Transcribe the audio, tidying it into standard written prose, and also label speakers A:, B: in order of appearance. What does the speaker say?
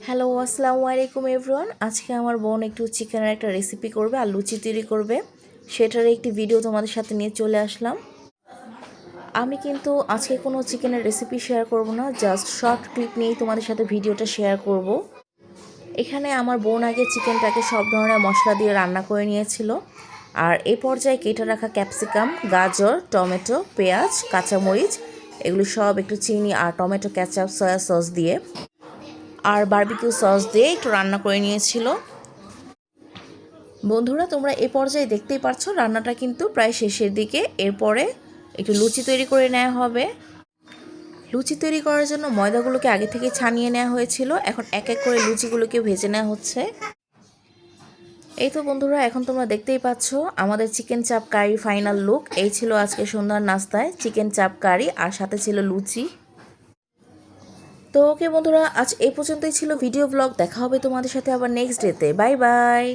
A: Hello আসসালামু আলাইকুম everyone. আজকে আমার বোন একটু চিকেনের একটা রেসিপি করবে আর লুচি তৈরি করবে, সেটার একটি ভিডিও তোমাদের সাথে নিয়ে চলে আসলাম। আমি কিন্তু আজকে কোনো চিকেনের রেসিপি শেয়ার করব না, জাস্ট শর্ট ক্লিপ নিয়েই তোমাদের সাথে ভিডিওটা শেয়ার করব। এখানে আমার বোন আগে চিকেনটাকে সব ধরনের মশলা দিয়ে রান্না করে নিয়েছিল, আর এই পর্যায়ে কেটে রাখা ক্যাপসিকাম, গাজর, টমেটো, পেঁয়াজ, কাঁচামরিচ এগুলো সব একটু চিনি আর টমেটো কেচাপ, সয়া সস দিয়ে আর বারবিকিউ সস দিয়ে একটু রান্না করে নিয়েছিল। বন্ধুরা, তোমরা এ পর্যায়ে দেখতেই পাচ্ছ রান্নাটা কিন্তু প্রায় শেষের দিকে। এরপরে একটু লুচি তৈরি করে নেওয়া হবে। লুচি তৈরি করার জন্য ময়দাগুলোকে আগে থেকে ছানিয়ে নেওয়া হয়েছিল, এখন এক এক করে লুচিগুলোকে ভেজে নেওয়া হচ্ছে। এই তো বন্ধুরা, এখন তোমরা দেখতেই পাচ্ছ আমাদের চিকেন চাপ কারি ফাইনাল লুক। এই ছিল আজকে সন্ধ্যার নাস্তায় চিকেন চাপ কারি, আর সাথে ছিল লুচি। তো ওকে বন্ধুরা, আজ এই পর্যন্তই ছিল ভিডিও ব্লগ। দেখা হবে তোমাদের সাথে আবার নেক্সট ডেতে। Bye bye.